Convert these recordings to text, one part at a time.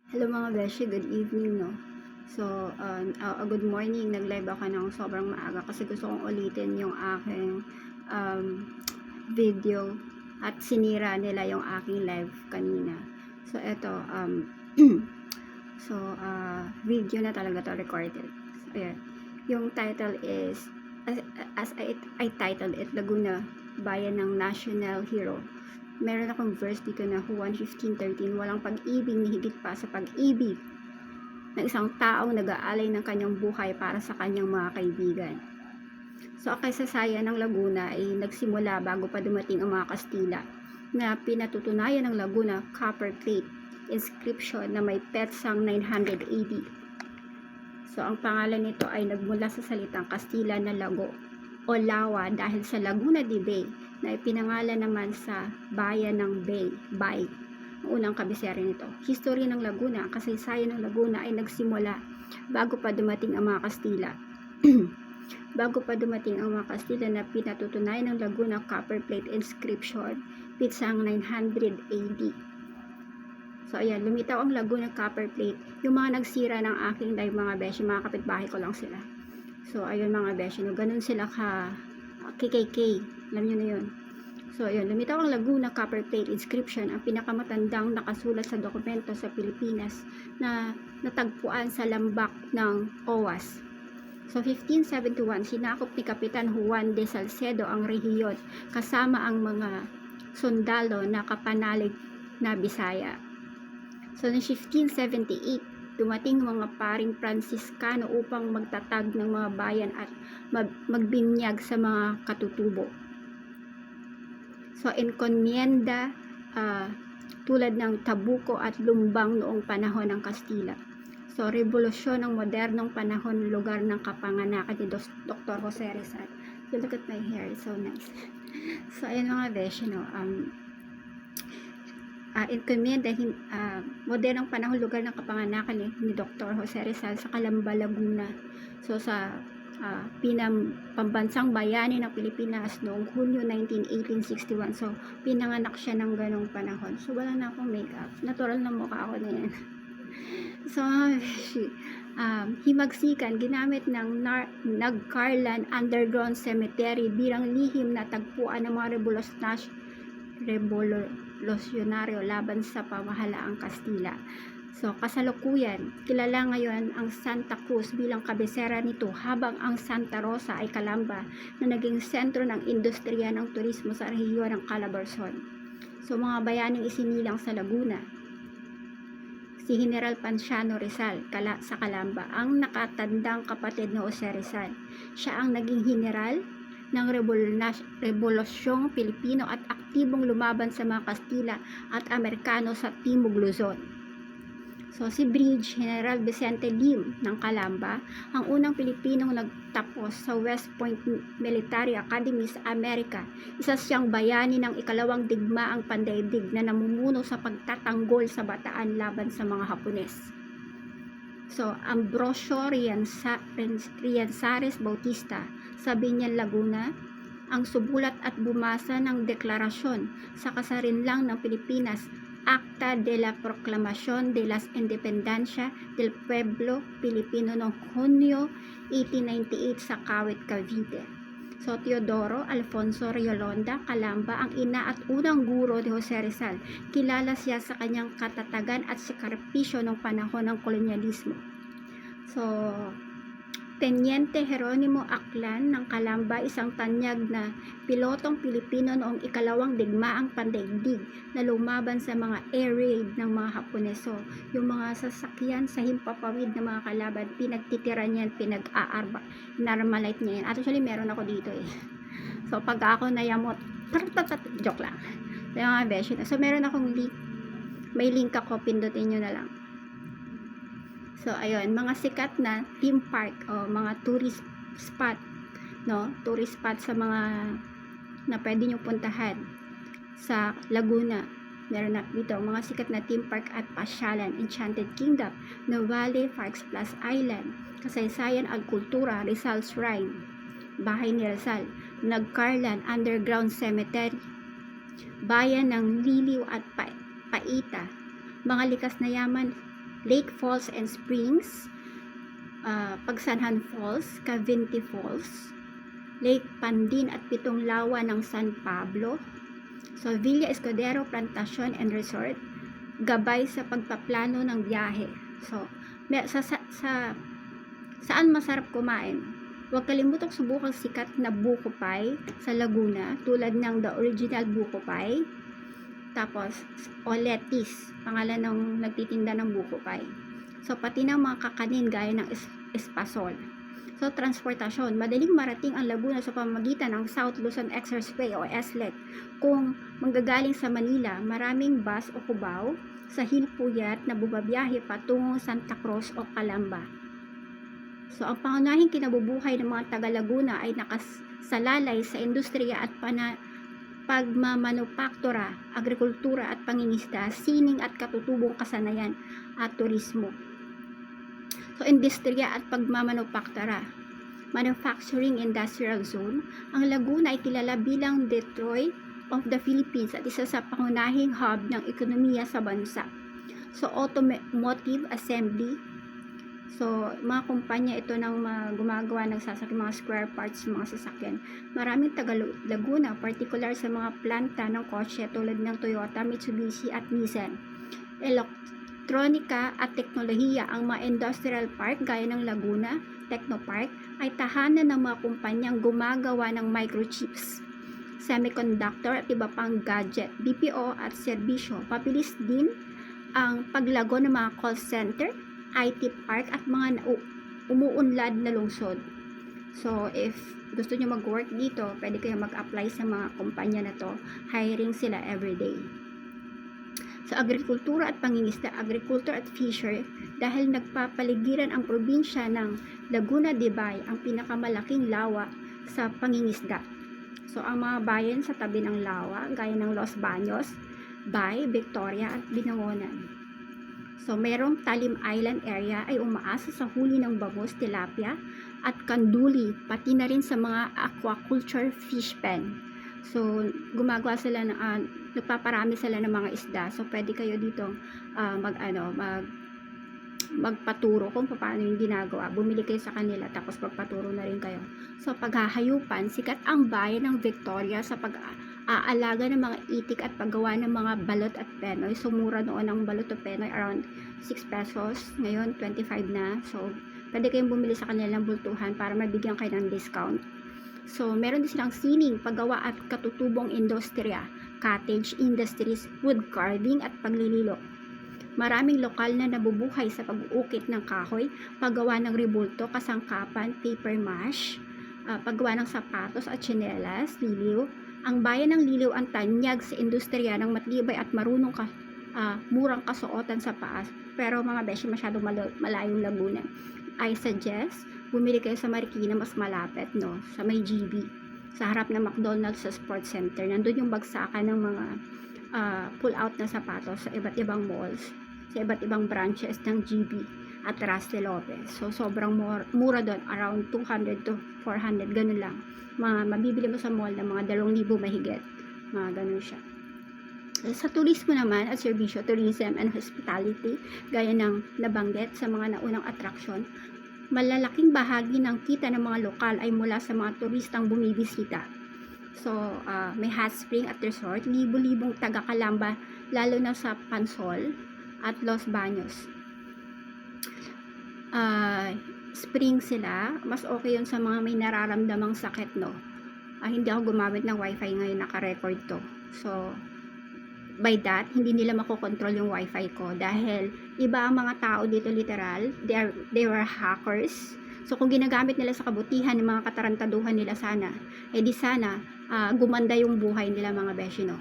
Hello mga beshi, good evening no. So, good morning. Nag-live ako ng sobrang maaga kasi gusto kong ulitin yung aking um, video at sinira nila yung aking live kanina. So, eto, video na talaga to recorded. So, ayan. Yung title is, as I titled it, Laguna, Bayan ng National Hero. Meron akong verse dito na Juan 15:13, walang pag-ibig ni higit pa sa pag-ibig ng isang taong nag-aalay ng kanyang buhay para sa kanyang mga kaibigan. So, ang kasaysayan ng Laguna ay nagsimula bago pa dumating ang mga Kastila, na pinatutunayan ng Laguna copper plate inscription na may petsang 900 AD. So, ang pangalan nito ay nagmula sa salitang Kastila na lago o lawa dahil sa Laguna de Bay na ipinangalan naman sa bayan ng Bay, ang unang kabisera nito. History ng Laguna, ang kasaysayan ng Laguna ay nagsimula bago pa dumating ang mga Kastila. Bago pa dumating ang mga Kastila na pinatutunayan ng Laguna copper plate inscription pitsang 900 AD. So, ayan, lumitaw ang Laguna copper plate. Yung mga nagsira ng aking live mga beshi, mga kapitbahay ko lang sila. So, ayun mga beshi, no, ganun sila ka KKK. Alam nyo na yun. So, ayun, lumitaw ang Laguna copper plate inscription, ang pinakamatandang nakasulat sa dokumento sa Pilipinas na natagpuan sa lambak ng OWAS. So, 1571, sinakop ni Kapitan Juan de Salcedo ang rehiyon kasama ang mga sundalo na kapanalig na Bisaya. So, noong 1578, dumating mga paring Pransiskano upang magtatag ng mga bayan at magbinyag sa mga katutubo. So, encomienda tulad ng Tabuco at Lumbang noong panahon ng Kastila. So, revolusyon ng modernong panahon, lugar ng kapanganakan ni Dr. Jose Rizal. You look at my hair, it's so nice. So, ayun mga beshi, no, encomienda modernong panahon, lugar ng kapanganakan ni Dr. Jose Rizal sa Calamba, Laguna. So, sa pambansang bayani ng Pilipinas noong Hunyo 19, 1861. So, pinanganak siya ng ganong panahon. So, wala na akong makeup. Natural na mukha ako na yan. So, himagsikan, ginamit ng Nagcarlan Underground Cemetery bilang lihim na tagpuan ng mga revolusyonaryo laban sa pamahalaang Kastila. So, kasalukuyan, kilala ngayon ang Santa Cruz bilang kabisera nito, habang ang Santa Rosa ay Calamba na naging sentro ng industriya ng turismo sa rehiyon ng Calabarzon. So, mga bayaning isinilang sa Laguna, si General Ponciano Rizal sa Calamba, ang nakatandang kapatid ni Jose Rizal. Siya ang naging general ng Rebolusyong Pilipino at aktibong lumaban sa mga Kastila at Amerikano sa Timog Luzon. So, si Bridge General Vicente Lim ng Calamba, ang unang Pilipinong nagtapos sa West Point Military Academy sa Amerika. Isa siyang bayani ng ikalawang digmaang pandaigdig na namumuno sa pagtatanggol sa Bataan laban sa mga Hapones. So, Ambrosio Rianzares Bautista sa Binyan, Laguna, ang sumulat at bumasa ng deklarasyon sa kasarinlang ng Pilipinas, Acta de la Proclamación de las Independencia del Pueblo Filipino noong Hunyo 1898 sa Kawit, Cavite. So, Teodoro Alfonso Riolonda Calamba, ang ina at unang guro ni Jose Rizal. Kilala siya sa kanyang katatagan at sakripisyo ng panahon ng kolonyalismo. So, Teniente Jeronimo Aklan ng Calamba, isang tanyag na pilotong Pilipino noong ikalawang digmaang pandaigdig na lumaban sa mga air raid ng mga Hapones. So, yung mga sasakyan sa himpapawid ng mga kalaban, pinagtitira niyan, normalite niya yan. Actually, meron ako dito eh. So, pag ako nayamot, joke lang. So, yung mga beshi. So, meron akong link. May link ako, pindutin nyo na lang. So, ayun, mga sikat na theme park o mga tourist spot, no? Tourist spot sa mga na pwede nyo puntahan sa Laguna. Meron na dito, mga sikat na theme park at pasyalan, Enchanted Kingdom, Novale, Parks Plus Island, Kasaysayan at Kultura, Rizal Shrine, Bahay ni Rizal, Nagcarlan Underground Cemetery, Bayan ng Liliw at Paita, mga likas na yaman Lake Falls and Springs, Pagsanhan Falls, Cavinti Falls, Lake Pandin at Pitong Lawa ng San Pablo. So, Villa Escudero Plantation and Resort, gabay sa pagpaplano ng biyahe. So, saan masarap kumain? Huwag kalimutang subukang sikat na buko pie sa Laguna, tulad ng The Original Buko Pie. Tapos, Oletis, pangalan ng nagtitinda ng buko pie. So, pati ng mga kakanin gaya ng espasol. So, transportasyon. Madaling marating ang Laguna sa pamamagitan ng South Luzon Expressway o SLEC. Kung manggagaling sa Manila, maraming bus o Cubao sa Hilpuyat na bumabiyahe patungong Santa Cruz o Calamba. So, ang pangunahing kinabubuhay ng mga taga-Laguna ay nakasalalay sa industriya at pagmamanupaktura, agrikultura at pangingisda, sining at katutubong kasanayan at turismo. So, industriya at pagmamanupaktura. Manufacturing Industrial Zone, ang Laguna ay kilala bilang Detroit of the Philippines at isa sa pangunahing hub ng ekonomiya sa bansa. So, automotive assembly. So, mga kumpanya ito ng gumagawa ng sasakyan, mga square parts, mga sasakyan. Maraming taga-Laguna, particular sa mga planta ng kotse tulad ng Toyota, Mitsubishi at Nissan. Elektronika at teknolohiya, ang mga industrial park gaya ng Laguna Technopark ay tahanan ng mga kumpanyang gumagawa ng microchips, semiconductor at iba pang gadget, BPO at serbisyo. Pabilis din ang paglago ng mga call center, IT park at mga umuunlad na lungsod. So, if gusto nyo mag-work dito, pwede kayo mag-apply sa mga kumpanya na to. Hiring sila everyday. So, agrikultura at pangingisda, agriculture at fisher, dahil nagpapaligiran ang probinsya ng Laguna de Bay ang pinakamalaking lawa sa pangingisda. So, ang mga bayan sa tabi ng lawa, gaya ng Los Baños, Bay, Victoria at Binangonan. So, merong Talim Island area ay umaasa sa huli ng bangus, tilapia at kanduli, pati na rin sa mga aquaculture fish pen. So, gumagawa sila ng nagpaparami sila ng mga isda. So, pwede kayo dito magpaturo kung paano yung ginagawa. Bumili kayo sa kanila tapos magpaturo na rin kayo. So, paghahayupan, sikat ang bayan ng Victoria sa pag-aalaga ng mga itik at paggawa ng mga balot at penoy. So, mura noon ang balot at penoy, around 6 pesos. Ngayon, 25 na. So, pwede kayong bumili sa kanila ng bultuhan para mabigyan kayo ng discount. So, meron din silang sining, paggawa at katutubong industriya, cottage industries, wood carving at paglililo. Maraming lokal na nabubuhay sa pag-uukit ng kahoy, paggawa ng rebulto, kasangkapan, paper mash, paggawa ng sapatos at tsinelas, liliw. Ang bayan ng Liliw ang tanyag sa industriya ng matibay at murang kasuotan sa paas. Pero mga beshi, masyadong malayong Laguna. I suggest, bumili kayo sa Marikina, mas malapit, no? Sa may GB. Sa harap ng McDonald's sa Sports Center. Nandun yung bagsakan ng mga pull-out na sapatos sa iba't ibang malls, sa iba't ibang branches ng GB at Raste Lopez. So, sobrang mura doon, around 200 to 400, ganun lang. Mabibili mo sa mall ng mga 2,000 mahigit. Mga ganun siya. Sa turismo naman at serbisyo, tourism and hospitality, gaya ng nabanggit sa mga naunang atraksyon, malalaking bahagi ng kita ng mga lokal ay mula sa mga turistang bumibisita. So, may hot spring at resort, libo-libong taga-Calamba, lalo na sa Pansol at Los Baños. Spring sila, mas okay yun sa mga may nararamdamang sakit, no? Hindi ako gumamit ng wifi ngayon, naka-record to. So, by that, hindi nila makokontrol yung wifi ko dahil iba ang mga tao dito, literal, they were hackers. So, kung ginagamit nila sa kabutihan ng mga katarantaduhan nila sana, di sana gumanda yung buhay nila, mga beshi, no?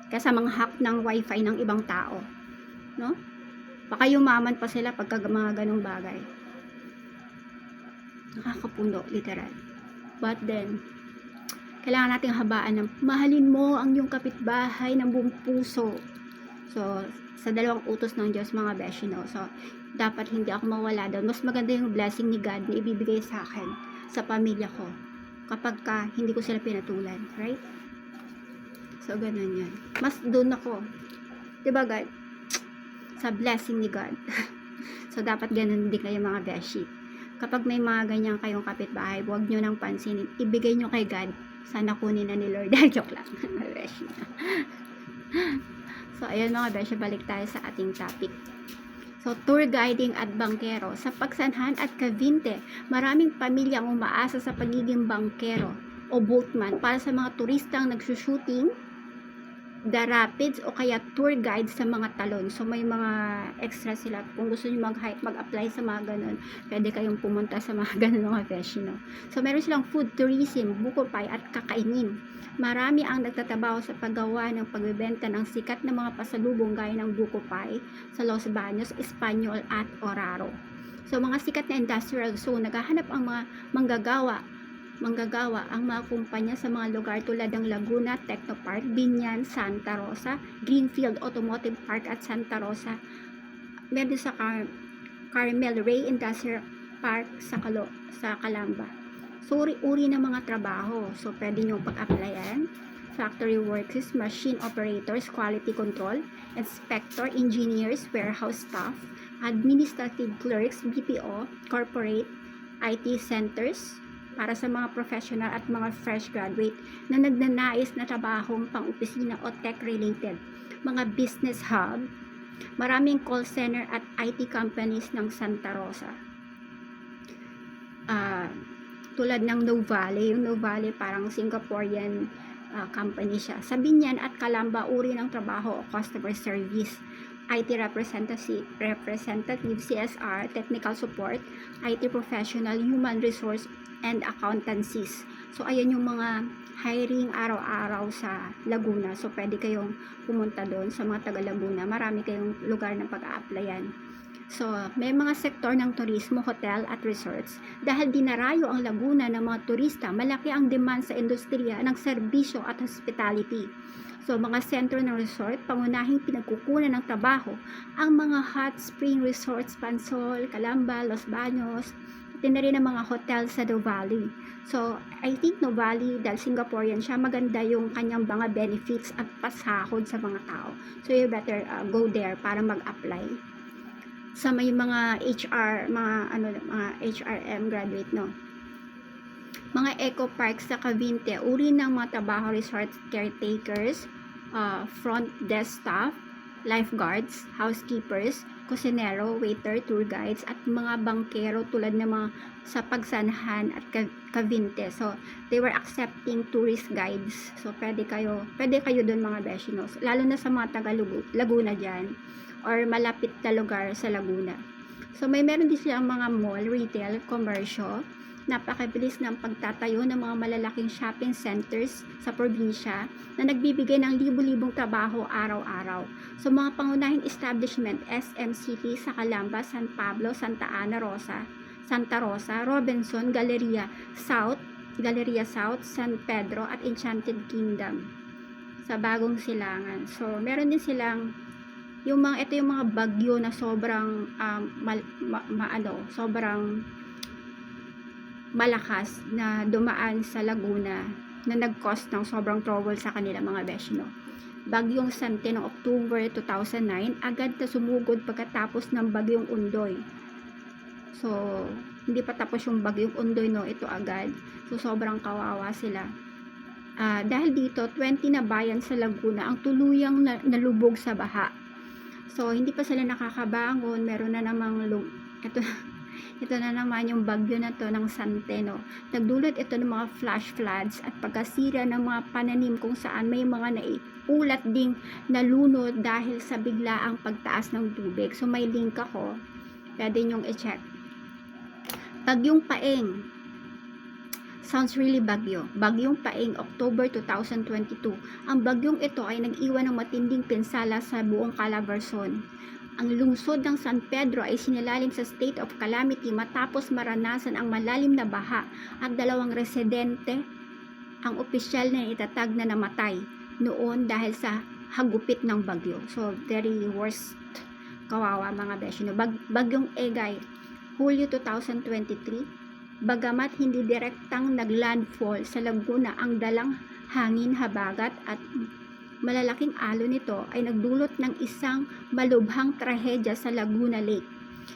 Kasi mga hack ng wifi ng ibang tao, no? Baka yumaman pa sila pagka mga ganong bagay. Nakakapuno, literal. But then, kailangan nating habaan ng mahalin mo ang iyong kapitbahay ng buong puso. So, sa 2 utos ng Diyos, mga beshi, no? So, dapat hindi ako mawala doon. Mas maganda yung blessing ni God na ibibigay sa akin, sa pamilya ko, kapag hindi ko sila pinatulan. Right? So, ganun yan. Mas doon ako. Diba, God? sa blessing ni God. So, dapat ganun din kayo mga beshi. Kapag may mga ganyan kayong kapitbahay, huwag nyo nang pansinin. Ibigay nyo kay God. Sana kunin na ni Lord. Joke lang. Mga beshi. So, ayun mga beshi, balik tayo sa ating topic. So, tour guiding at bangkero. Sa Pagsanhan at Cavite, maraming pamilyang umaasa sa pagiging bangkero o boatman para sa mga turistang nagsushooting, the rapids o kaya tour guide sa mga talon. So may mga extra sila. Kung gusto niyo mag-apply sa mga ganun, pwede kayong pumunta sa mga ganun mga beshi, no? So meron silang food tourism, buko pie at kakainin. Marami ang nagtatrabaho sa paggawa ng pagbebenta ng sikat na mga pasalubong gaya ng buko pie sa Los Baños, Espanyol at Oraro. So mga sikat na industrial zone, naghahanap ang mga manggagawa ang mga kumpanya sa mga lugar tulad ng Laguna Technopark, Binyan, Santa Rosa, Greenfield Automotive Park at Santa Rosa. Meron sa Carmel Ray Industrial Park sa Calamba. So, uri ng mga trabaho. So, pwede nyo pag-applyan. Factory workers, machine operators, quality control, inspector, engineers, warehouse staff, administrative clerks, BPO, corporate, IT centers, para sa mga professional at mga fresh graduate na nagnanais na trabahong pang-opisina o tech-related, mga business hub, maraming call center at IT companies ng Santa Rosa. Tulad ng Novale, yung Novale parang Singaporean company siya. Sa Binyan at Calamba, uri ng trabaho o customer service, IT representative, CSR, technical support, IT professional, human resource, and accountancies. So, ayan yung mga hiring araw-araw sa Laguna. So, pwede kayong pumunta doon sa mga taga Laguna. Marami kayong lugar na pag-a-applyan. So, may mga sektor ng turismo, hotel at resorts. Dahil dinarayo ang Laguna ng mga turista, malaki ang demand sa industriya ng serbisyo at hospitality. So, mga sentro ng resort, pangunahing pinagkukunan ng trabaho ang mga hot spring resorts, Pansol, Calamba, Los Baños, din na rin ang mga hotel sa Novali. So, I think Novali, dahil Singaporean siya, maganda yung kanyang mga benefits at pasahod sa mga tao. So, you better go there para mag-apply. Sa may mga HR, mga HRM graduate, no? Mga eco parks sa Cavite, uri ng mga trabaho, resort caretakers, front desk staff, lifeguards, housekeepers, kusinero, waiter, tour guides, at mga bangkero tulad ng mga sa Pagsanhan at Cavite. So, they were accepting tourist guides. So, pwede kayo doon mga beshi, no? Lalo na sa mga taga Laguna dyan or malapit na lugar sa Laguna. So, meron din silang mga mall, retail, commercial. Napakabilis ng pagtatayo ng mga malalaking shopping centers sa probinsya na nagbibigay ng libu-libong trabaho araw-araw. So, mga pangunahing establishment, SM City sa Calamba, San Pablo, Santa Rosa, Robinson, Galleria South, San Pedro at Enchanted Kingdom sa Bagong Silangan. So, meron din silang ito yung mga bagyo na sobrang sobrang malakas na dumaan sa Laguna na nag-cause ng sobrang trouble sa kanila mga beshi, no? Bagyong Sante noong October 2009, agad na sumugod pagkatapos ng Bagyong Undoy. So, hindi pa tapos yung Bagyong Undoy, no? Ito agad. So, sobrang kawawa sila. Dahil dito, 20 na bayan sa Laguna ang tuluyang nalubog sa baha. So, hindi pa sila nakakabangon. Meron na namang ito na naman yung bagyo na to ng Santeno. Nagdulot ito ng mga flash floods at pagkasira ng mga pananim kung saan may mga naiulat ding nalunod dahil sa biglaang pagtaas ng tubig. So, may link ako. Pwede nyong i-check. Bagyong Paeng. Sounds really bagyo. Bagyong Paeng, October 2022. Ang bagyong ito ay nag-iwan ng matinding pinsala sa buong Calabarzon. Ang lungsod ng San Pedro ay sinilalim sa state of calamity matapos maranasan ang malalim na baha at 2 residente ang opisyal na itatag na namatay noon dahil sa hagupit ng bagyo. So, very worst. Kawawa mga beshi. Bagyong Egay, Hulyo 2023. Bagamat hindi direktang naglandfall sa Laguna, ang dalang hangin, habagat at malalaking alon nito ay nagdulot ng isang malubhang trahedya sa Laguna Lake.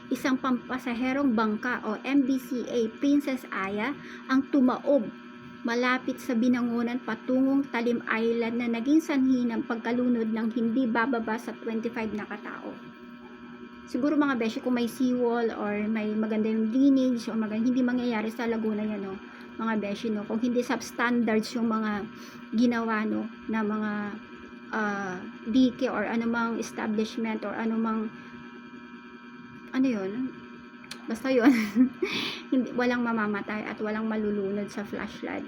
Isang pampasaherong bangka o MBCA Princess Aya ang tumaob malapit sa Binangonan patungong Talim Island na naging sanhi ng pagkalunod ng hindi bababa sa 25 na katao. Siguro mga beshi, kung may seawall or may magandang drainage o hindi mangyayari sa Laguna yan, no, mga beshi, no, kung hindi substandards yung mga ginawa, no, na mga dike or anumang establishment or anumang ano yun, basta yun, hindi, walang mamamatay at walang malulunod sa flash flood.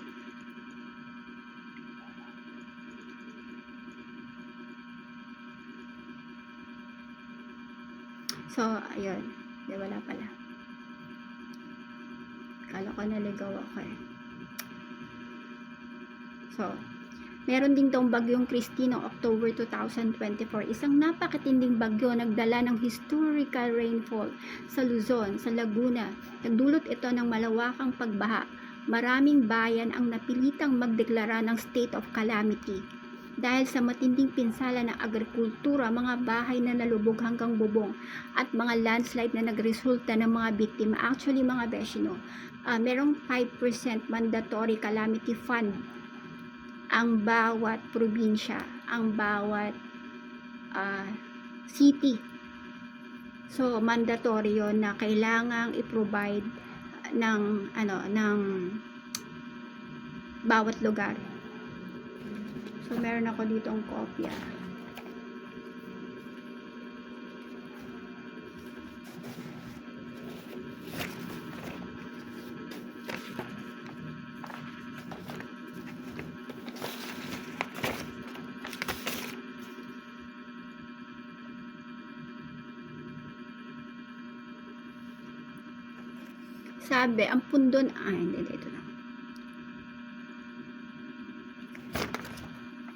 So, ayun, di, wala pala, kala ko naligaw ako eh. So, meron din tong bagyong Christy noong October 2024, isang napakatinding bagyo nagdala ng historical rainfall sa Luzon, sa Laguna. Nagdulot ito ng malawakang pagbaha. Maraming bayan ang napilitang magdeklara ng state of calamity. Dahil sa matinding pinsala ng agrikultura, mga bahay na nalubog hanggang bubong at mga landslide na nagresulta ng mga biktima. Actually mga beshi, no, merong 5% mandatory calamity fund ang bawat probinsya, ang bawat city. So mandatory yon na kailangang i-provide ng ng bawat lugar. So meron ako dito ang kopya. Sabi, ang pundon, hindi, ito na.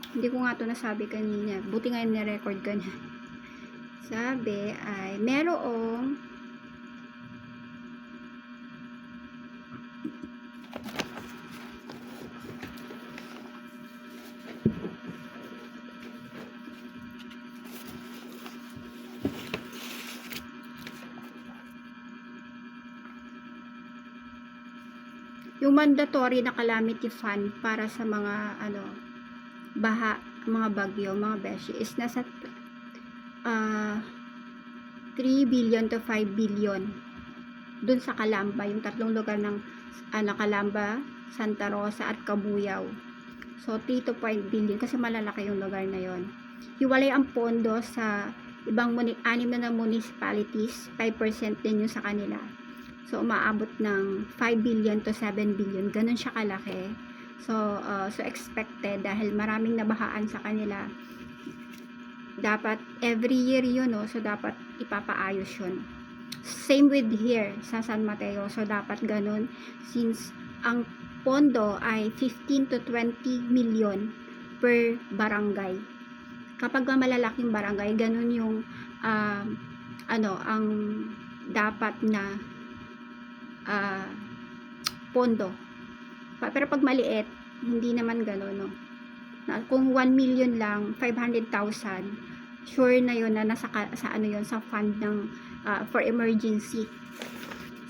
Hindi ko nga ito nasabi kanina. Buti nga yung na-record ko na. Sabi ay, merong yung mandatory na calamity fund para sa mga baha, mga bagyo, mga beshi is nasa 3 billion to 5 billion dun sa Calamba, yung tatlong lugar ng Calamba, Santa Rosa at Cabuyao. So 3 to 5 billion kasi malalaki yung lugar na yon. Hiwalay ang pondo sa ibang 6 na municipalities, 5% din yun sa kanila. So, umaabot ng 5 billion to 7 billion. Ganun siya kalaki. So, so expected dahil maraming nabahaan sa kanila. Dapat, every year yun, no? So, dapat ipapaayos yun. Same with here sa San Mateo. So, dapat ganun. Since ang pondo ay 15 to 20 million per barangay. Kapag malalaking barangay, ganun yung ang dapat na pondo. Pero pag maliit, hindi naman gano'n, no? Kung 1 million lang, 500,000, sure na yun na nasa sa yun, sa fund ng for emergency.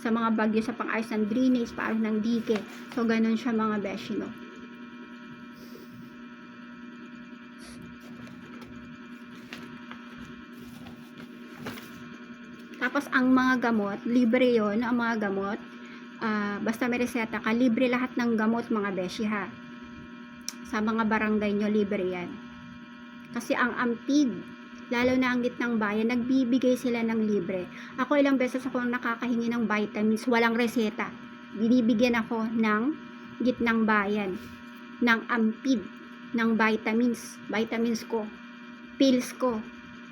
Sa mga bagyo, sa pang-ayos ng drainage, paayos ng dike. So, ganun siya mga beshi, no? Tapos, ang mga gamot, libre yon, ang mga gamot. Basta may reseta ka, libre lahat ng gamot mga beshi, ha. Sa mga barangay nyo, libre yan. Kasi ang AMPIG, lalo na ang Gitnang Bayan, nagbibigay sila ng libre. Ako ilang beses ako nakakahingi ng vitamins, walang reseta. Binibigyan ako ng Gitnang Bayan, ng AMPIG, ng vitamins ko, pills ko.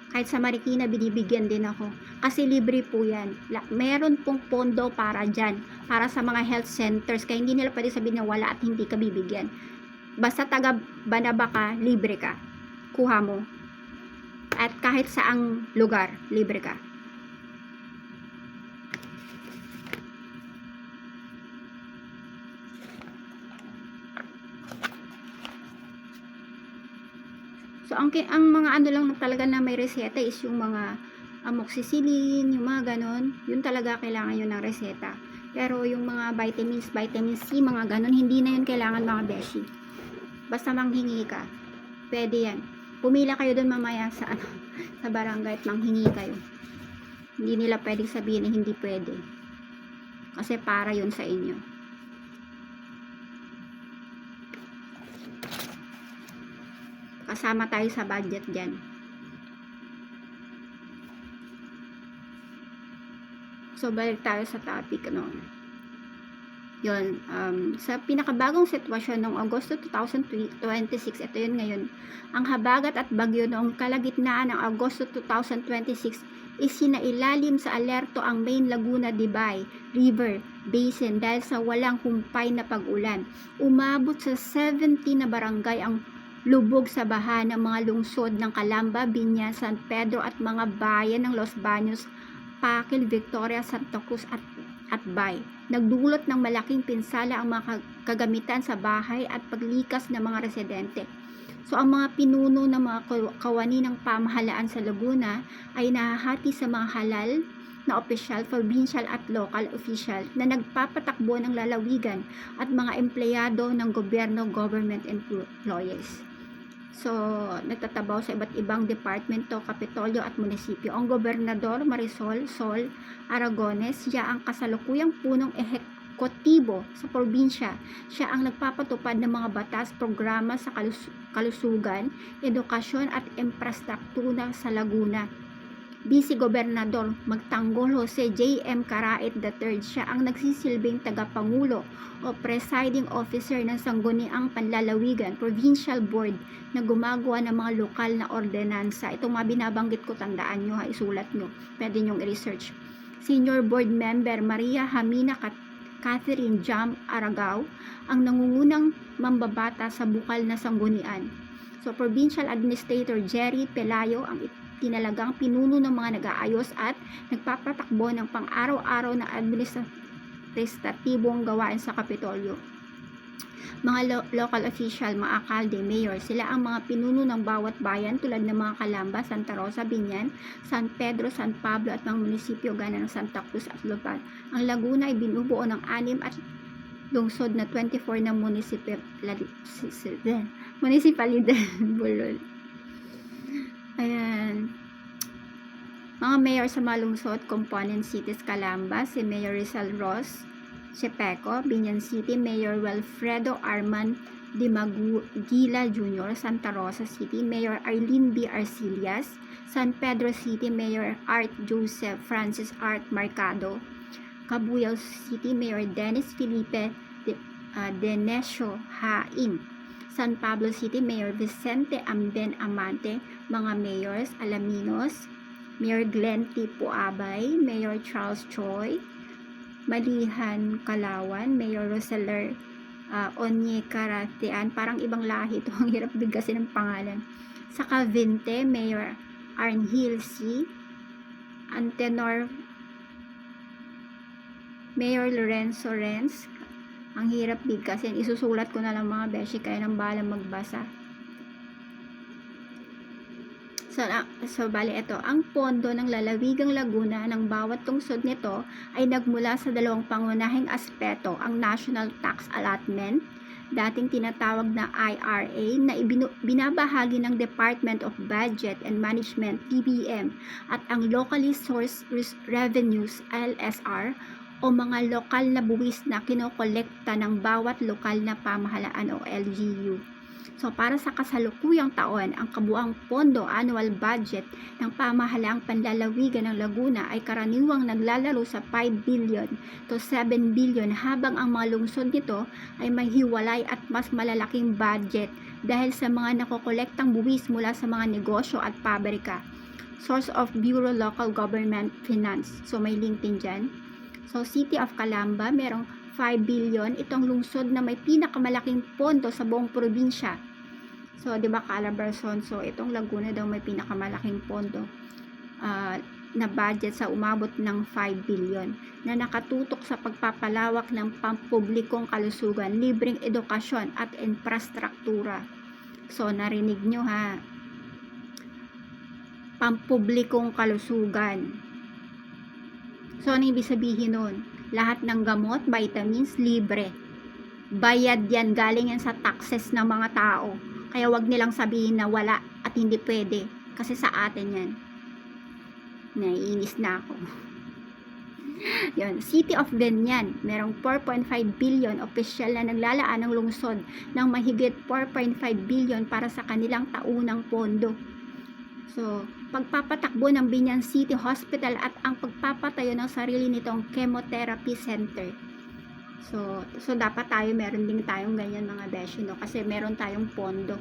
Kahit sa Marikina, binibigyan din ako. Kasi libre po yan. Meron pong pondo para dyan. Para sa mga health centers. Kaya hindi nila pwede sabihin na wala at hindi ka bibigyan. Basta taga Banaba ka, libre ka. Kuha mo. At kahit saang lugar, libre ka. So, So, ang mga ano lang talaga na may reseta is yung mga amoxicillin, yung mga ganon. Yun talaga kailangan yun ng reseta. Pero yung mga vitamins, vitamin C, mga ganon, hindi na yun kailangan mga beshi. Basta manghingi ka, pwede yan. Pumila kayo dun mamaya sa sa barangay at manghingi kayo. Hindi nila pwedeng sabihin na hindi pwede. Kasi para yun sa inyo. Kasama tayo sa budget dyan. So, balik tayo sa topic, Yun, sa pinakabagong sitwasyon noong Agosto 2026, ito yun ngayon, ang habagat at bagyo noong kalagitnaan ng Agosto 2026 is sinailalim sa alerto ang main Laguna Dibay River Basin dahil sa walang humpay na pag-ulan. Umabot sa 70 na barangay ang lubog sa baha ng mga lungsod ng Calamba, Biña, San Pedro at mga bayan ng Los Baños, Paquil, Victoria, Santa Cruz at Bay. Nagdulot ng malaking pinsala ang mga kagamitan sa bahay at paglikas ng mga residente. So, ang mga pinuno ng mga kawani ng pamahalaan sa Laguna ay nahahati sa mga halal na opisyal, provincial at local official na nagpapatakbo ng lalawigan at mga empleyado ng gobyerno, government employees. So, nagtatabaw sa iba't ibang departamento, kapitolyo at munisipyo. Ang gobernador Marisol Sol Aragones, siya ang kasalukuyang punong ehekutibo sa probinsya. Siya ang nagpapatupad ng mga batas, programa sa kalusugan, edukasyon at infrastruktura sa Laguna. Vice Gobernador Magtanggol Jose J.M. Carait III, siya ang nagsisilbing tagapangulo o presiding officer ng Sangguniang Panlalawigan Provincial Board na gumagawa ng mga lokal na ordinansa. Itong mga binabanggit ko, tandaan nyo, isulat nyo, pwede nyong i-research. Senior Board Member Maria Hamina Catherine Jam Aragao, ang nangungunang mambabata sa bukal na sanggunian. So, Provincial Administrator Jerry Pelayo, ang tinalagang pinuno ng mga nag-aayos at nagpapatakbo ng pang-araw-araw na administratibong gawain sa Kapitolyo. Mga local official, mga alkalde, mayor, sila ang mga pinuno ng bawat bayan tulad ng mga Calamba, Santa Rosa, Biñan, San Pedro, San Pablo at mga munisipyo gana ng Santa Cruz at Lopan. Ang Laguna ay binubuo ng 6 at lungsod na 24 na munisipalidad. Bulol. Ayan. Mga mayor sa mga lungsod, component cities, Calamba, si Mayor Rizal Ross Chepeco, Biñan City, Mayor Wilfredo Arman Dimagila Jr., Santa Rosa City, Mayor Arlene B. Arcillas, San Pedro City, Mayor Art Joseph Francis Art Marcado, Cabuyao City, Mayor Dennis Felipe Denesio Hain, San Pablo City, Mayor Vicente Amben Amante, mga mayors, Alaminos, Mayor Glenn T. Puabay, Mayor Charles Choi, Malihan Kalawan, Mayor Roseller Onye Karatian, parang ibang lahi ito, ang hirap bigkasin ng pangalan. Sa Cavite, Mayor Arnhil C. Antenor, Mayor Lorenzo Renz, ang hirap bigkasin, isusulat ko na lang mga beshi, kaya nang bahala magbasa. So bali ito, ang pondo ng lalawigang Laguna ng bawat lungsod nito ay nagmula sa dalawang pangunahing aspeto, ang National Tax Allotment, dating tinatawag na IRA, na binabahagi ng Department of Budget and Management, DBM, at ang Locally Sourced Revenues, LSR, o mga lokal na buwis na kinokolekta ng bawat lokal na pamahalaan o LGU. So, para sa kasalukuyang taon, ang kabuang pondo annual budget ng pamahalaang panlalawigan ng Laguna ay karaniwang naglalaro sa 5 billion to 7 billion habang ang mga lungsod nito ay may hiwalay at mas malalaking budget dahil sa mga nakokolektang buwis mula sa mga negosyo at pabrika. Source of Bureau Local Government Finance. So, may link din dyan. So, City of Calamba, merong 5 billion. Itong lungsod na may pinakamalaking pondo sa buong probinsya. So, di ba Calabarzon? So, itong Laguna daw may pinakamalaking pondo na budget sa umabot ng 5 billion na nakatutok sa pagpapalawak ng pampublikong kalusugan, libreng edukasyon at infrastruktura. So, narinig nyo ha. pampublikong kalusugan. So, ano ibig sabihin nun? Lahat ng gamot, vitamins, libre. Bayad yan, galing yan sa taxes ng mga tao. Kaya wag nilang sabihin na wala at hindi pwede. Kasi sa atin yan. Naiinis na ako. Yun, City of Ganyan, merong 4.5 billion official na naglalaan ng lungsod ng mahigit 4.5 billion para sa kanilang taunang pondo. So, pagpapatakbo ng Binyan City Hospital at ang pagpapatayo ng sarili nitong chemotherapy center. So dapat tayo, meron din tayong ganyan mga beshi, no? Kasi meron tayong pondo.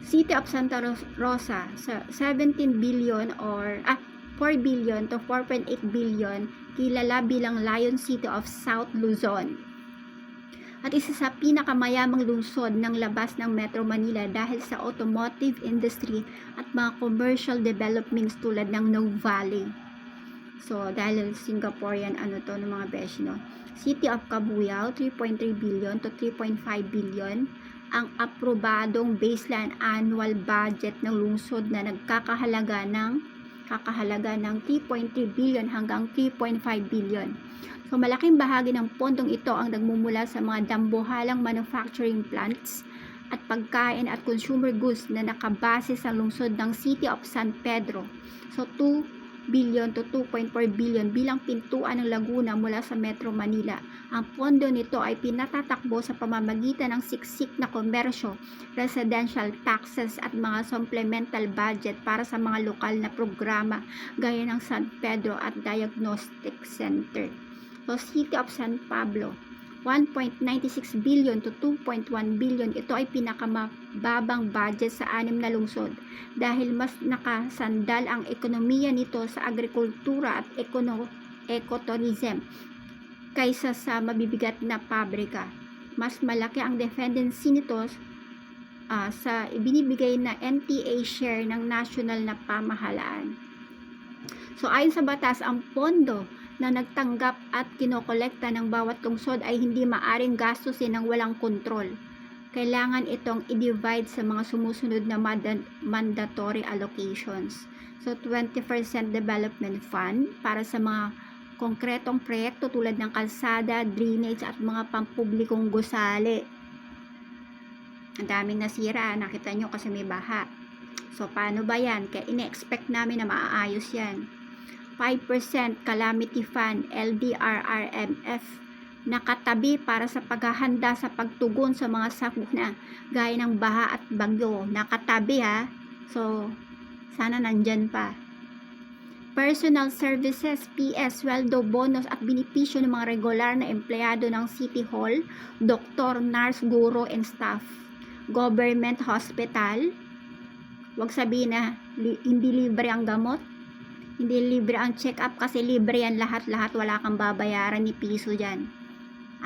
City of Santa Rosa, 17 billion or 4 billion to 4.8 billion, kilala bilang Lion City of South Luzon. At isa sa pinakamayamang lungsod ng labas ng Metro Manila dahil sa automotive industry at mga commercial developments tulad ng Nuvali. So, dahil Singaporean to ng mga besh, no? City of Cabuyao, 3.3 billion to 3.5 billion ang aprobadong baseline annual budget ng lungsod na nagkakahalaga ng 3.3 billion hanggang 3.5 billion. So, malaking bahagi ng pondong ito ang nagmumula sa mga dambuhalang manufacturing plants at pagkain at consumer goods na nakabase sa lungsod ng City of San Pedro. So, 2 billion to 2.4 billion bilang pintuan ng Laguna mula sa Metro Manila. Ang pondo nito ay pinatatakbo sa pamamagitan ng siksik na komersyo, residential taxes at mga supplemental budget para sa mga lokal na programa gaya ng San Pedro at Diagnostic Center. So, City of San Pablo, 1.96 billion to 2.1 billion. Ito ay pinakamababang budget sa 6 na lungsod dahil mas nakasandal ang ekonomiya nito sa agrikultura at ecotourism kaysa sa mabibigat na pabrika. Mas malaki ang dependency nito sa ibinibigay na NTA share ng national na pamahalaan. So, ayon sa batas, ang pondo na nagtanggap at kinokolekta ng bawat lungsod ay hindi maaring gastusin ng walang kontrol. Kailangan itong i-divide sa mga sumusunod na mandatory allocations. So, 20% development fund para sa mga konkretong proyekto tulad ng kalsada, drainage at mga pampublikong gusali. Ang daming nasira, nakita nyo kasi may baha. So, paano ba yan? Kaya ine-expect namin na maaayos yan. 5% Calamity Fund, LDRRMF, nakatabi para sa paghahanda sa pagtugon sa mga sakuna gaya ng baha at bagyo. Nakatabi ha. So, sana nandyan pa. Personal Services, PS, sweldo, bonus at benepisyo ng mga regular na empleyado ng City Hall, doktor, nurse, guro, and staff. Government Hospital, wag sabihin na hindi libre ang gamot. Hindi libre ang check-up kasi libre yan lahat-lahat. Wala kang babayaran ni piso dyan.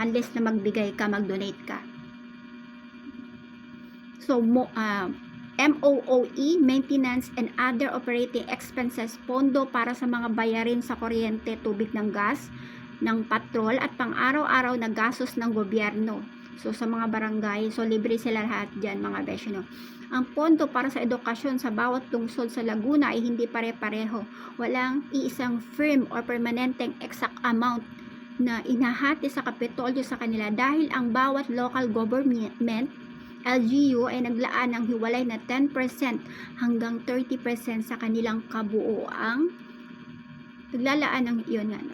Unless na magbigay ka, mag-donate ka. So, MOOE, Maintenance and Other Operating Expenses, pondo para sa mga bayarin sa kuryente, tubig ng gas, ng patrol at pang-araw-araw na gastos ng gobyerno. So, sa mga barangay, so libre sila lahat dyan mga besh, no? Ang pondo para sa edukasyon sa bawat lungsod sa Laguna ay hindi pare-pareho. Walang iisang firm or permanenteng exact amount na inahati sa Kapitolyo sa kanila dahil ang bawat local government, LGU, ay naglaan ng hiwalay na 10% hanggang 30% sa kanilang kabuoang naglalaan ng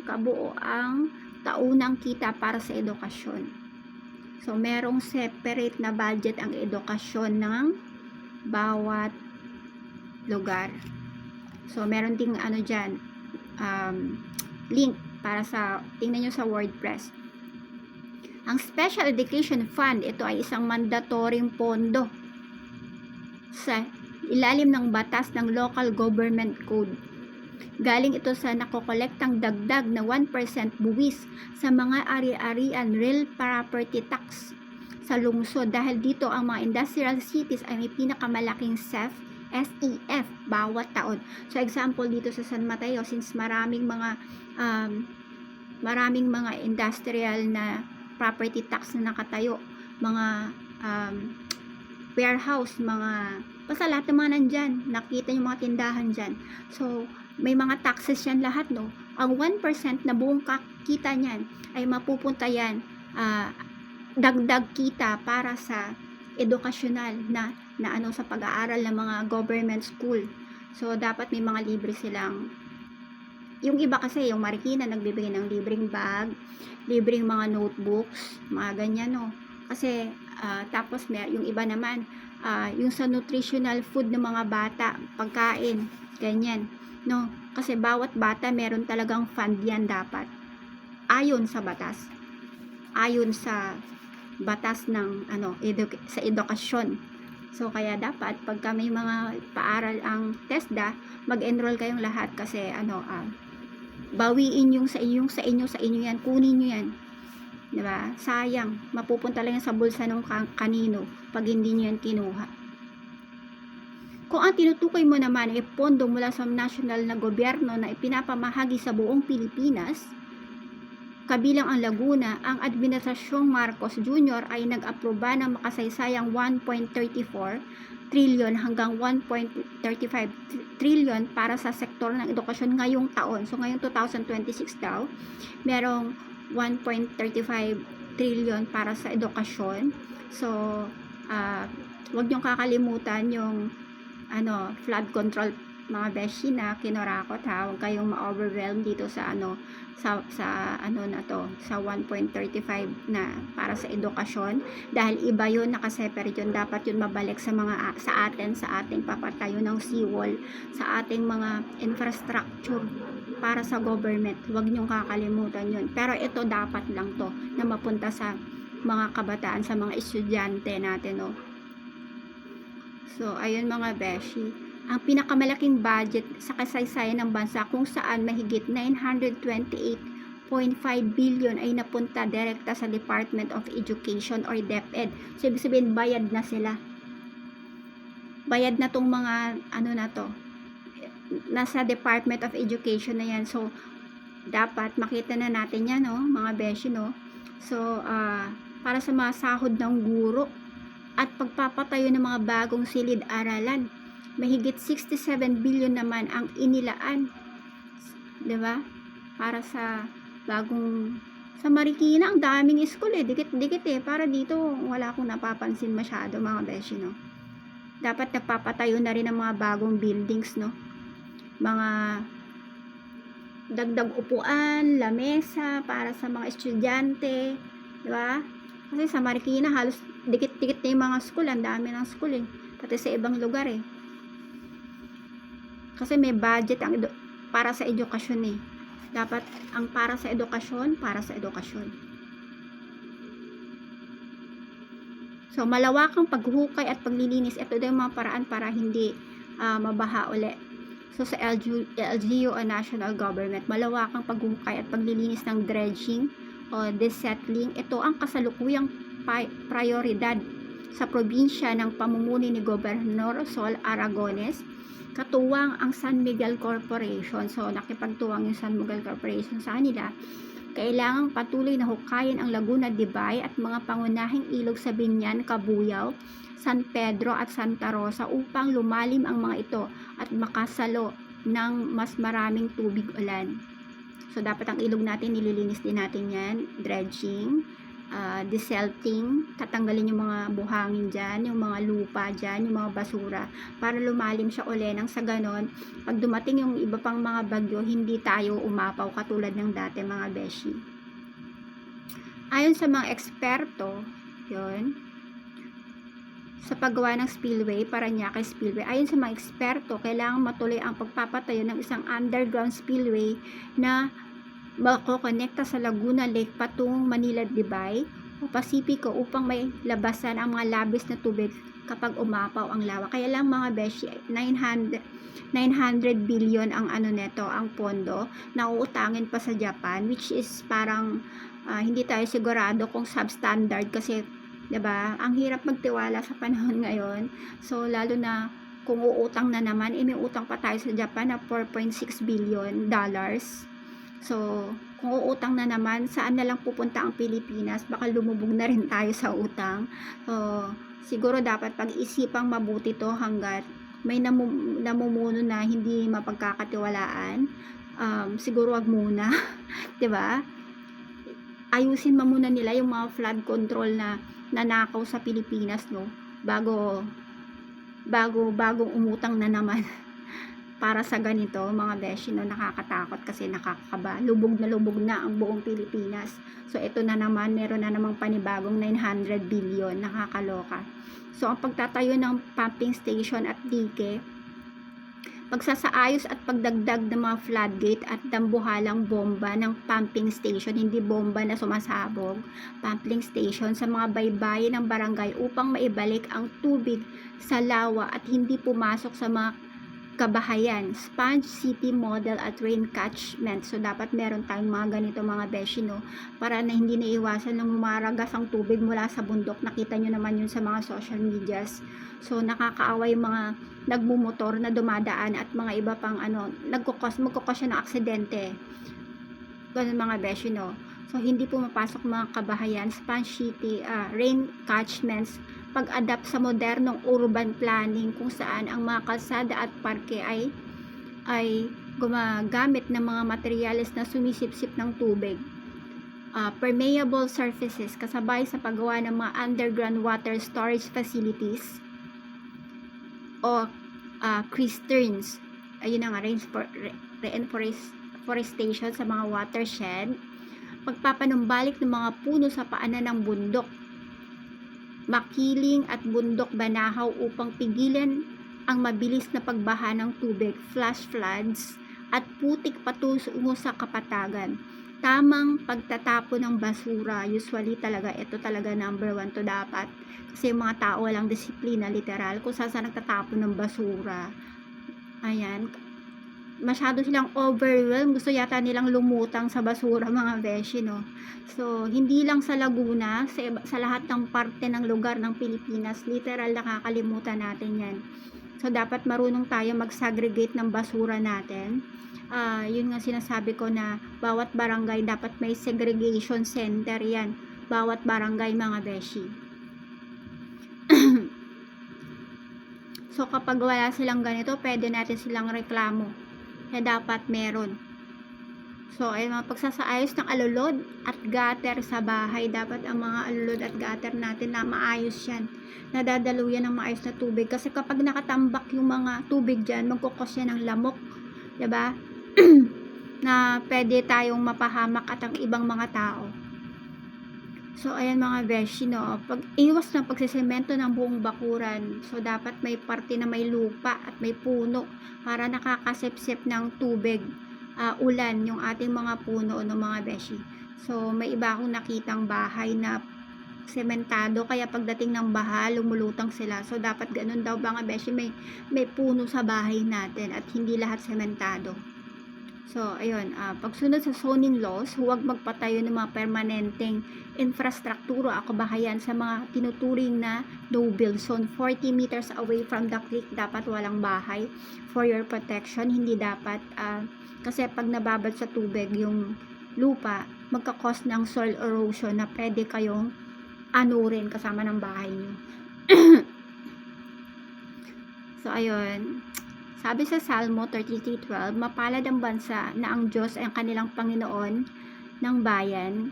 kabuoang taunang kita para sa edukasyon. So, merong separate na budget ang edukasyon ng bawat lugar. So, meron ding dyan, link para sa, tingnan nyo sa WordPress. Ang Special Education Fund, ito ay isang mandatoryong pondo sa ilalim ng batas ng Local Government Code. Galing ito sa nakokolektang dagdag na 1% buwis sa mga ari-arian real property tax sa lungsod dahil dito ang mga industrial cities ay may pinakamalaking SEF bawat taon. So example dito sa San Mateo, since maraming mga industrial na property tax na nakatayo, mga warehouse, mga Basta lahat ng mga nandyan, nakita yung mga tindahan dyan. So, may mga taxes yan lahat, no? Ang 1% na buong kita niyan ay mapupunta yan, dagdag kita para sa edukasyonal na ano sa pag-aaral ng mga government school. So, dapat may mga libre silang. Yung iba kasi, yung Marikina, nagbibigay ng libreng bag, libreng mga notebooks, mga ganyan, no? Kasi, tapos yung iba naman, yung sa nutritional food ng mga bata, pagkain, ganyan, no? Kasi bawat bata, meron talagang fund yan dapat. Ayon sa batas. Ayon sa batas ng, sa edukasyon. So, kaya dapat, pagka may mga paaral ang TESDA, mag-enroll kayong lahat kasi, bawiin yung sa inyo yan, kunin nyo yan, diba? Sayang, mapupunta lang yan sa bulsa ng kanino pag hindi nyo yan kinuha. Kung ang tinutukoy mo naman ay pondo mula sa national na gobyerno na ipinapamahagi sa buong Pilipinas, kabilang ang Laguna, ang Administrasyong Marcos Jr. ay nag-aproba ng makasaysayang 1.34 trillion hanggang 1.35 trillion para sa sektor ng edukasyon ngayong taon. So, ngayong 2026 daw, merong 1.35 trillion para sa edukasyon. So, huwag niyong kakalimutan yung flood control, mga beshi na kinorakot, ha. Huwag kayong ma-overwhelm dito sa sa 1.35 na para sa edukasyon, dahil iba yun, nakaseparate yun. Dapat yun mabalik sa ating papatayo ng seawall, sa ating mga infrastructure para sa government. Huwag niyong kakalimutan yun. Pero ito dapat lang to na mapunta sa mga kabataan, sa mga estudyante natin, no. So, ayun mga beshi, ang pinakamalaking budget sa kasaysayan ng bansa kung saan mahigit 928.5 billion ay napunta direkta sa Department of Education or DepEd. So, ibig sabihin, bayad na sila. Bayad na tong mga, nasa Department of Education na yan. So, dapat makita na natin yan, no, mga beshi, no. So, para sa mga sahod ng guro at pagpapatayo ng mga bagong silid-aralan, mahigit 67 billion naman ang inilaan, 'di ba? Para sa bagong, sa Marikina ang daming school dikit-dikit para dito wala akong napapansin masyado, mga beshi, no. Dapat nagpapatayo na rin ng mga bagong buildings, no. Mga dagdag upuan, lamesa para sa mga estudyante, 'di ba? Kasi sa Marikina halos dikit-dikit na yung mga school, ang dami ng school pati sa ibang lugar kasi may budget para sa edukasyon dapat ang para sa edukasyon. So, malawakang paghuhukay at paglilinis, ito daw yung mga paraan para hindi mabaha uli. So, sa LGU o National Government, malawakang paghuhukay at paglilinis ng dredging o desettling, ito ang kasalukuyang prioridad sa probinsya ng pamumuno ni Gobernador Sol Aragones, katuwang ang San Miguel Corporation. So, nakipagtuwang yung San Miguel Corporation sa kanila. Kailangang patuloy na hukayin ang Laguna de Bay at mga pangunahing ilog sa Binyan, Cabuyao, San Pedro at Santa Rosa upang lumalim ang mga ito at makasalo ng mas maraming tubig ulan. So, dapat ang ilog natin, nililinis din natin yan, dredging, desilting, tatanggalin yung mga buhangin dyan, yung mga lupa dyan, yung mga basura, para lumalim siya uli, nang sa ganon, pag dumating yung iba pang mga bagyo, hindi tayo umapaw katulad ng dati, mga beshi. Ayon sa mga eksperto, yun, sa paggawa ng spillway, Parañaque Spillway, ayon sa mga eksperto, kailangan matuloy ang pagpapatayo ng isang underground spillway na makokonekta sa Laguna Lake patungong Manila de Bay o Pasipiko upang may labasan ang mga labis na tubig kapag umapaw ang lawa. Kaya lang, mga beshi, 900 billion ang neto, ang pondo na uutangin pa sa Japan, which is parang hindi tayo sigurado kung substandard kasi, 'di ba? Ang hirap magtiwala sa panahon ngayon. So, lalo na kung uutang na naman, may utang pa tayo sa Japan na $4.6 billion. So, Kung uutang na naman, saan na lang pupunta ang Pilipinas? Baka lumubog na rin tayo sa utang. So, siguro dapat pag-isipang mabuti to hanggat may namumuno na hindi mapagkakatiwalaan. Siguro wag muna, 'di ba? Ayusin muna nila yung mga flood control na nanakaw sa Pilipinas, no? Bagong umutang na naman. Para sa ganito mga beshi, no, nakakatakot kasi nakakakaba, lubog na ang buong Pilipinas. So ito na naman, meron na namang panibagong 900 billion, nakakaloka. So ang pagtatayo ng pumping station at dike, pagsasaayos at pagdagdag ng mga floodgate at dambuhalang bomba ng pumping station, hindi bomba na sumasabog, pumping station sa mga baybayin ng barangay upang maibalik ang tubig sa lawa at hindi pumasok sa mga kabahayan, sponge city model at rain catchment. So dapat meron tayong mga ganito mga beshi, no, para na hindi naiwasan ng lumaragas ang tubig mula sa bundok. Nakita nyo naman yun sa mga social medias. So nakakaawa yung mga nagmumotor na dumadaan at mga iba pang magkukos siya ng aksidente. Ganun mga beshi, no. So hindi pumapasok mga kabahayan, sponge city, rain catchments, pag-adapt sa modernong urban planning kung saan ang mga kalsada at parke ay gumagamit ng mga materyales na sumisipsip ng tubig. Permeable surfaces kasabay sa paggawa ng mga underground water storage facilities o cisterns. Ayun na nga, reforestation sa mga watershed, pagpapanumbalik ng mga puno sa paanan ng bundok, makiling at bundok banahaw upang pigilan ang mabilis na pagbaha ng tubig, flash floods, at putik patungo sa kapatagan. Tamang pagtatapon ng basura, usually talaga, ito talaga number 1 to dapat. Kasi yung mga tao walang disiplina, literal, kung saan nagtatapon ng basura. Ayan, masyado silang overwhelmed, gusto yata nilang lumutang sa basura mga beshi, no. So hindi lang sa Laguna, sa lahat ng parte ng lugar ng Pilipinas, literal nakakalimutan natin yan. So dapat marunong tayo mag-segregate ng basura natin. Yun nga sinasabi ko na bawat barangay dapat may segregation center yan, bawat barangay mga beshi. So kapag wala silang ganito, pwede natin silang reklamo na dapat meron. So ay mga pagsasaayos ng alulod at gutter sa bahay, dapat ang mga alulod at gutter natin na maayos yan, nadadaluyan ng maayos na tubig, kasi kapag nakatambak yung mga tubig dyan, magkukos yan ng lamok, diba? Na pwede tayong mapahamak at ang ibang mga tao. So ayan mga beshi, no, iwas ng pagsisemento ng buong bakuran. So dapat may parte na may lupa at may puno para nakakasipsip ng tubig, ulan yung ating mga puno, no mga beshi. So may iba akong nakitang bahay na sementado, kaya pagdating ng baha lumulutang sila. So dapat ganun daw mga beshi, may puno sa bahay natin at hindi lahat sementado. So, ayun, pagsunod sa zoning laws, huwag magpatayo ng mga permanenteng infrastruktura o kabahayan sa mga tinuturing na no-build zone. 40 meters away from the creek, dapat walang bahay for your protection. Hindi dapat, kasi pag nababad sa tubig yung lupa, magkakos ng soil erosion na pwede kayong anurin kasama ng bahay nyo. So, ayun. Sabi sa Salmo 33:12, mapalad ang bansa na ang Diyos ay ang kanilang Panginoon ng bayan,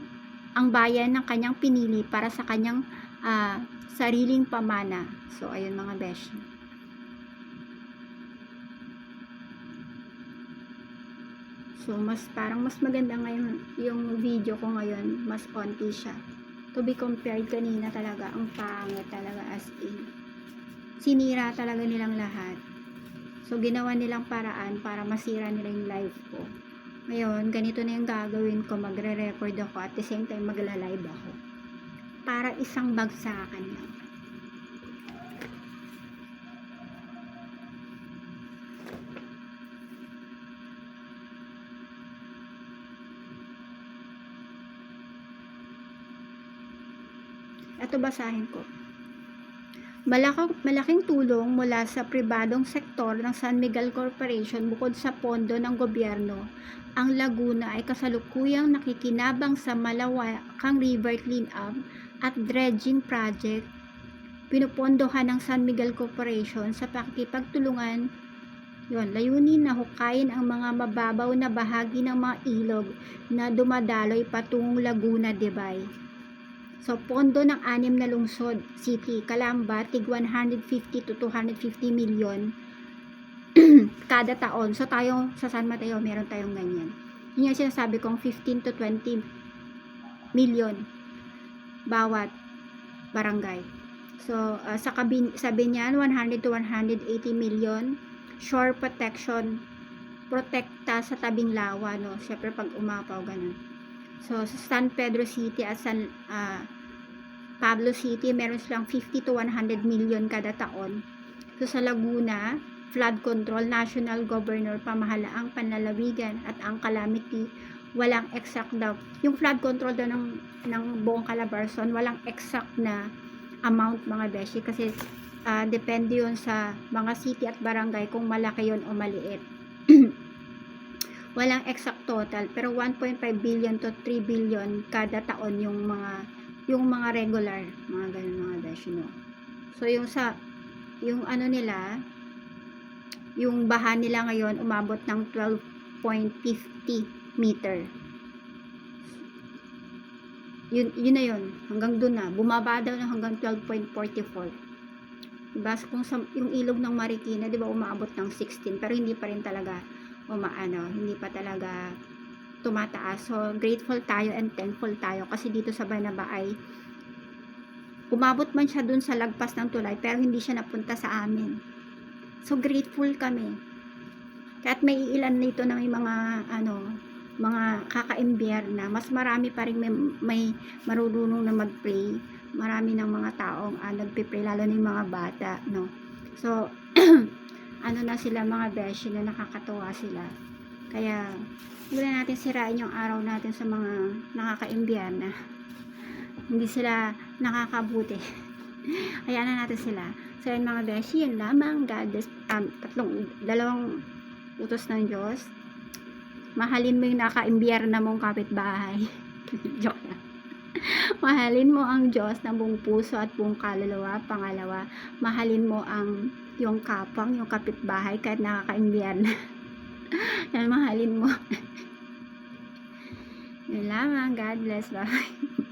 ang bayan ng kanyang pinili para sa kanyang sariling pamana. So, ayun mga beshi. So, parang mas maganda ngayon yung video ko ngayon, mas konti siya. To be compared kanina talaga, ang pangit talaga as in. Sinira talaga nilang lahat. So, ginawa nilang paraan para masira nila yung live ko. Ngayon, ganito na yung gagawin ko. Magre-record ako at the same time magla-live ako. Para isang bagsakan lang. Ito basahin ko. Malaking tulong mula sa pribadong sektor ng San Miguel Corporation bukod sa pondo ng gobyerno, ang Laguna ay kasalukuyang nakikinabang sa malawakang river cleanup at dredging project. Pinupondohan ng San Miguel Corporation sa pakikipagtulungan layunin na hukayin ang mga mababaw na bahagi ng mga ilog na dumadaloy patungong Laguna de Bay. So, pondo ng 6 na lungsod, city, Calamba, tig 150 to 250 million kada taon. So, tayo sa San Mateo, meron tayong ganyan. Yun yung sinasabi kong 15 to 20 million bawat barangay. So, sa Binyan, 100 to 180 million. Shore protection, protekta sa tabing lawa, no? Siyempre, pag umapaw, ganun. So, sa San Pedro City at San Pablo City, meron silang 50 to 100 million kada taon. So, sa Laguna, flood control, national governor, pamahalaang panlalawigan at ang calamity, walang exact daw. Yung flood control daw ng buong Calabarzon, walang exact na amount mga beshi kasi depende yun sa mga city at barangay kung malaki yun o maliit. Walang exact total pero 1.5 billion to 3 billion kada taon yung mga regular, mga ganun mga beshi, no? So yung ano nila, yung baha nila ngayon umabot ng 12.50 meter. Yun na yun, hanggang dun na, bumaba daw ng hanggang 12.44. Diba? Kung yung ilog ng Marikina, diba, umaabot ng 16, pero hindi pa rin talaga hindi pa talaga tumataas. So, grateful tayo and thankful tayo kasi dito sa Banaba ay umabot man siya dun sa lagpas ng tulay, pero hindi siya napunta sa amin. So, grateful kami. Kahit may ilan nito na may mga kaka-imbyerna na, mas marami pa rin may marunong na mag-pray. Marami ng mga taong nagpe-pray, lalo na yung mga bata, no? So, ano na sila mga beshi na nakakatuwa sila. Kaya, hindi na natin sirain yung araw natin sa mga nakaka-imbyerna. Hindi sila nakakabuti. Hayaan na natin sila. So, yun mga beshi, yun lamang. God bless. Dalawang utos ng Diyos. Mahalin mo yung naka-imbyerna mong kapitbahay. Joke lang. Mahalin mo ang Diyos ng buong puso at buong kaluluwa. Pangalawa, mahalin mo yung kapwang, yung kapitbahay kahit nakaka-imbyerna. Yan, mahalin mo. Yun lamang. God bless. Bye.